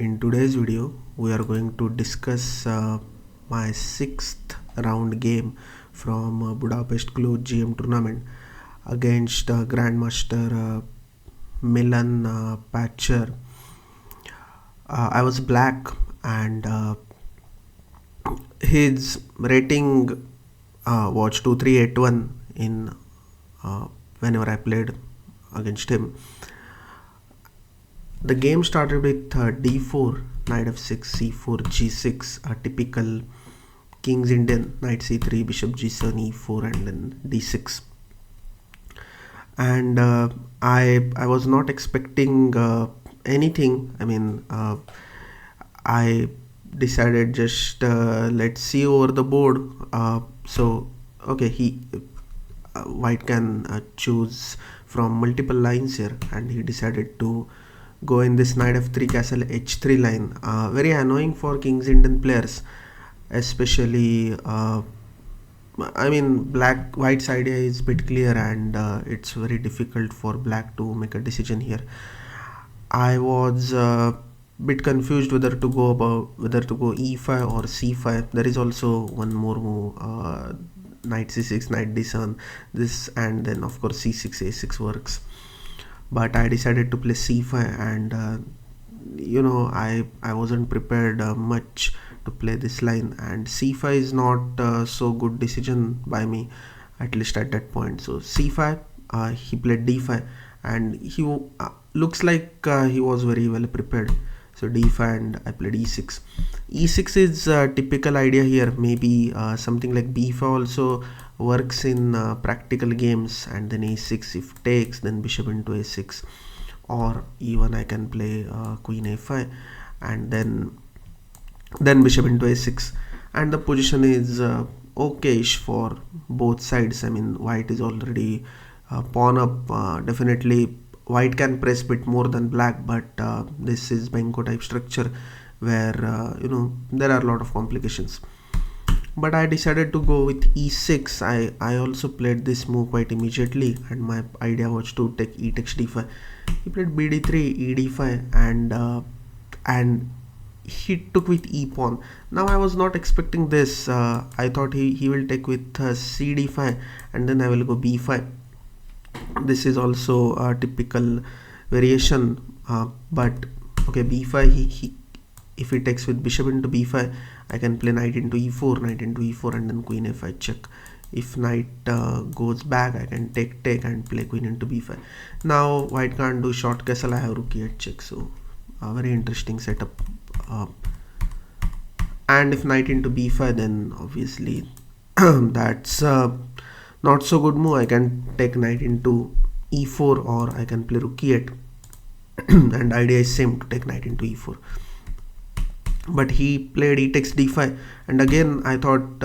In today's video, we are going to discuss my sixth round game from Budapest Close GM tournament against Grandmaster Milan Patcher. I was black, and his rating was 2381 in whenever I played against him. The game started with d4, knight f6, c4, g6, a typical King's Indian, knight c3, bishop g7, e4, and then d6. And I was not expecting anything. I decided just let's see over the board. White can choose from multiple lines here, and he decided to go in this knight f3 castle h3 line. Very annoying for King's Indian players, especially white's idea is a bit clear, and it's very difficult for black to make a decision here. I was bit confused whether to go e5 or c5. There is also one more move, knight c6, knight d7, this, and then of course c6, a6 works. But I decided to play c5, and I wasn't prepared much to play this line, and c5 is not so good decision by me, at least at that point. So c5, he played d5, and he looks like he was very well prepared. So d5, and I played e6. E6 is a typical idea here. Maybe something like b5 also works in practical games, and then a6 if takes, then bishop into a6, or even I can play queen a5, and then bishop into a6, and the position is okayish for both sides. I mean, white is already pawn up. Definitely white can press bit more than black, but this is Benko type structure where there are a lot of complications. But I decided to go with e6. I also played this move quite immediately, and my idea was to take e takes d5. He played bd3, e d5, and he took with e pawn. Now I was not expecting this. I thought he will take with c d5, and then I will go b5. This is also a typical variation, but okay, b5, he if he takes with bishop into b5, I can play knight into e4, and then queen f5 check. If knight goes back, I can take and play queen into b5. Now white can't do short castle. I have rook e8 check. So a very interesting setup. And if knight into b5, then obviously that's not so good move. I can take knight into e4, or I can play rook e8 and idea is same, to take knight into e4. But he played e takes d5, and again I thought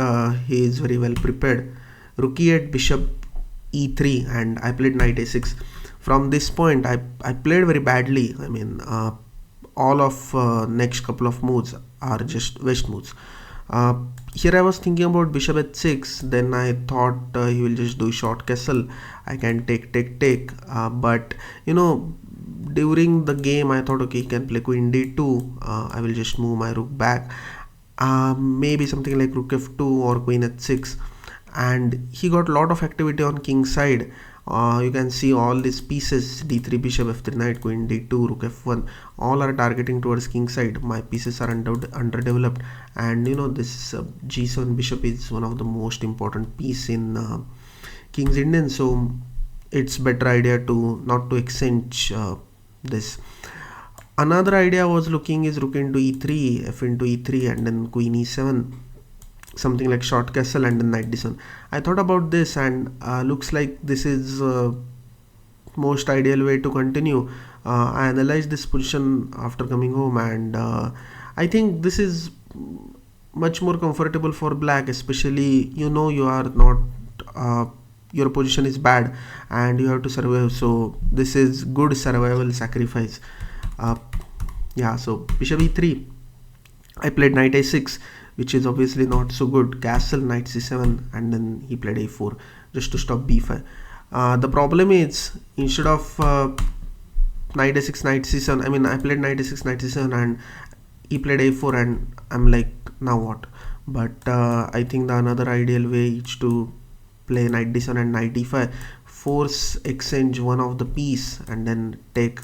he is very well prepared. Rook e8, bishop e3, and I played knight a6. From this point I played very badly. I mean, all of next couple of moves are just waste moves. Here I was thinking about bishop h6. Then I thought he will just do short castle. I can take, but during the game I thought, okay, he can play queen d2. I will just move my rook back. Maybe something like rook f2 or queen h6, and he got a lot of activity on king's side. You can see all these pieces, d3, bishop f3, knight, queen d2, rook f1, all are targeting towards king side. My pieces are underdeveloped, and this g7 bishop is one of the most important piece in King's Indian, so it's better idea to not to exchange this. Another idea I was looking is rook into e3, f into e3, and then queen e7, something like short castle, and then knight d7. I thought about this, and looks like this is most ideal way to continue. I analyzed this position after coming home, and I think this is much more comfortable for black, especially you are not your position is bad and you have to survive, so this is good survival sacrifice. So bishop e3, I played knight a6, which is obviously not so good. Castle, knight c7, and then he played a4 just to stop b5. The problem is, instead of knight a6, knight c7, I mean I played knight a6, knight c7, and he played a4 and I'm like, now what? But I think the another ideal way is to play knight d7 and knight d5, force exchange one of the piece and then take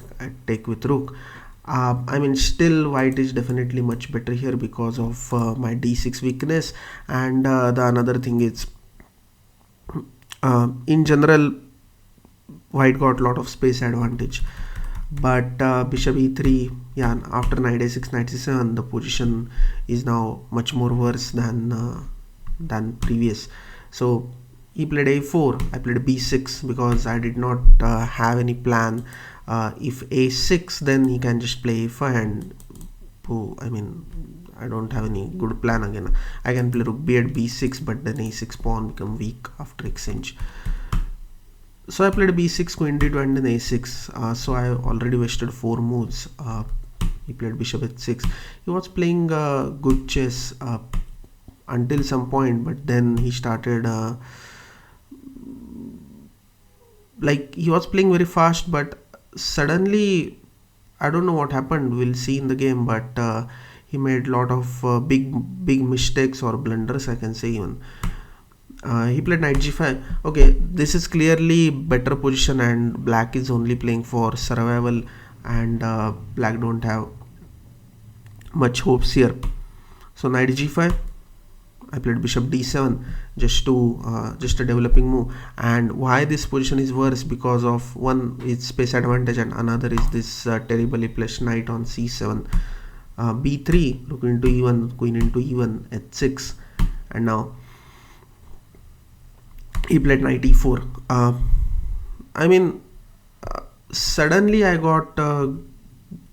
with rook. I mean, still white is definitely much better here because of my d6 weakness, and the another thing is, in general, white got a lot of space advantage. But bishop e3, yeah, after knight a6, knight c7, the position is now much more worse than previous. So he played a4, I played b6 because I did not have any plan. If a6, then he can just play a5 and I mean, I don't have any good plan again. I can play rook b at b6, but then a6 pawn become weak after exchange. So I played b6, queen d2 and then a6. So I already wasted 4 moves. He played bishop h6. He was playing good chess until some point, but then he started like he was playing very fast, but suddenly I don't know what happened. We'll see in the game, but he made a lot of big mistakes or blunders, I can say even. He played knight g5. Okay, this is clearly better position and black is only playing for survival, and black don't have much hopes here. So knight g5, I played bishop d7 just a developing move. And why this position is worse? Because of one is space advantage and another is this terribly placed knight on c7. b3, rook into e1, queen into e1, h6, and now he played knight e4. I mean, suddenly I got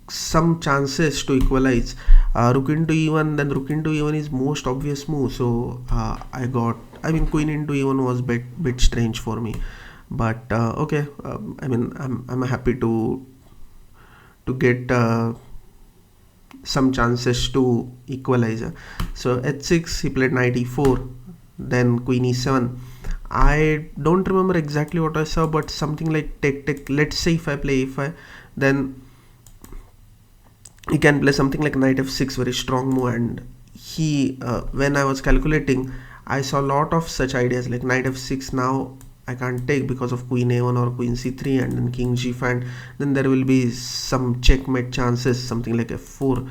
some chances to equalize. Rook into e1, then rook into e1 is most obvious move. So I mean, queen into e1 was bit strange for me. But okay, I mean, I'm happy to get some chances to equalize. So h6, he played knight e4, then queen e7. I don't remember exactly what I saw, but something like take. Let's say if I play a5, then he can play something like knight f6, very strong move. And he when I was calculating, I saw a lot of such ideas like knight f6. Now I can't take because of queen a1 or queen c3 and then king g5, and then there will be some checkmate chances, something like f4.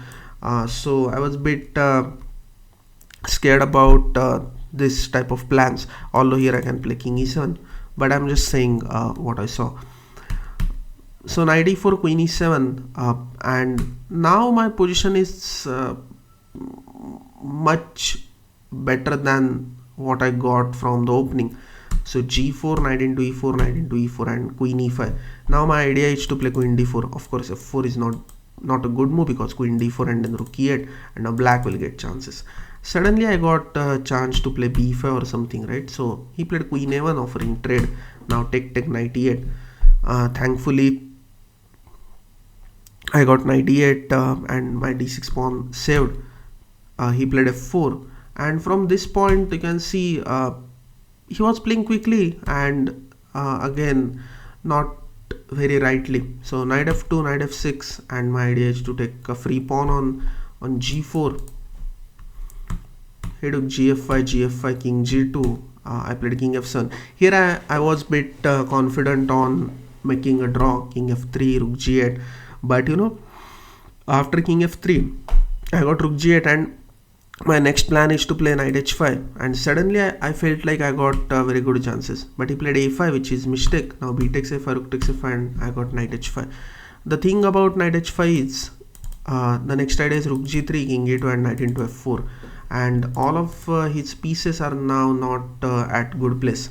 So I was a bit scared about this type of plans, although here I can play king e7, but I'm just saying what I saw. So knight e4, queen e7, and now my position is much better than what I got from the opening. So g4, knight into e4, knight into e4, and queen e5. Now my idea is to play queen d4. Of course f4 is not a good move because queen d4 and then rook e8, and now black will get chances. Suddenly I got a chance to play b5 or something, right? So he played queen a1, offering trade. Now take knight e8. Thankfully I got knight e8 and my d6 pawn saved. He played f4, and from this point you can see he was playing quickly and again not very rightly. So knight f2, knight f6, and my idea is to take a free pawn on g4. He took gf5, gf5, king g2. I played king f7. Here I was a bit confident on making a draw, king f3, rook g8. But you know, after king f3, I got rook g8, and my next plan is to play knight h5. And suddenly I felt like I got very good chances. But he played a5, which is mistake. Now b takes a5, rook takes a5, and I got knight h5. The thing about knight h5 is the next idea is rook g3, king a2, and knight into f4. And all of his pieces are now not at good place.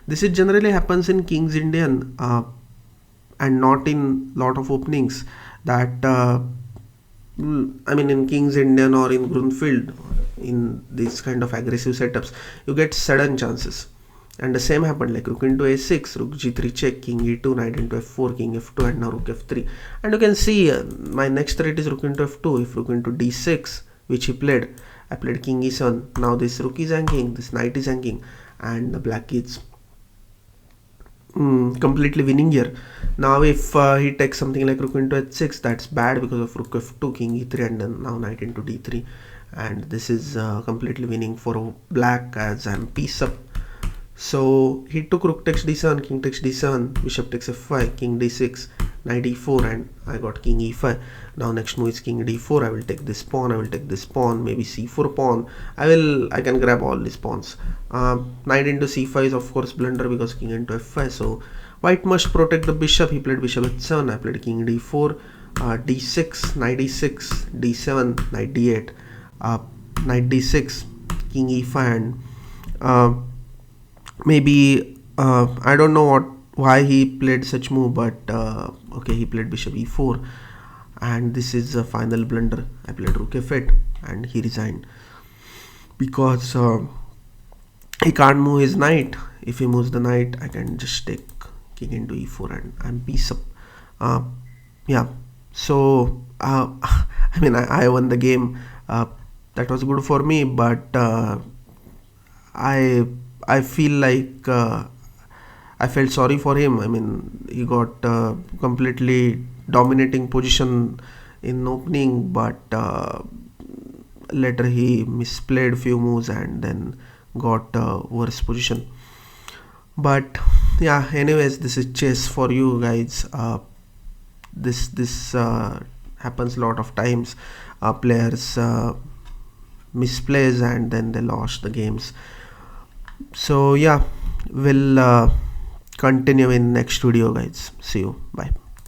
This is generally happens in King's Indian and not in lot of openings. That I mean, in King's Indian or in Grunfeld, in these kind of aggressive setups, you get sudden chances. And the same happened, like rook into a6, rook g3 check, king e2, knight into f4, king f2, and now rook f3. And you can see my next threat is rook into f2. If rook into d6, which he played, I played king e7. Now this rook is hanging, this knight is hanging, and the black is completely winning here. Now if he takes something like rook into h6, that's bad because of rook f2, king e3, and then now knight into d3, and this is completely winning for black as I'm piece up. So he took rook takes d7, king takes d7, bishop takes f5, king d6, knight e4, and I got king e5. Now next move is king d4. I will take this pawn, I will take this pawn, maybe c4 pawn. I can grab all these pawns. Knight into c5 is of course blunder because king into f5. So white must protect the bishop. He played bishop h7. I played king d4, d6, knight e6, d7, knight d8, knight d6, king e5, and maybe I don't know why he played such move, but okay, he played bishop e4, and this is a final blunder. I played rook f8, and he resigned because he can't move his knight. If he moves the knight, I can just take king into e4 and I'm piece up. uh, yeah, so I mean I won the game. That was good for me, but I I feel like I felt sorry for him. I mean, he got completely dominating position in opening, but later he misplayed few moves and then got worse position. But yeah, anyways, this is chess for you guys. This happens a lot of times. Players misplays and then they lost the games. So yeah, we'll continue in next video guys. See you, bye.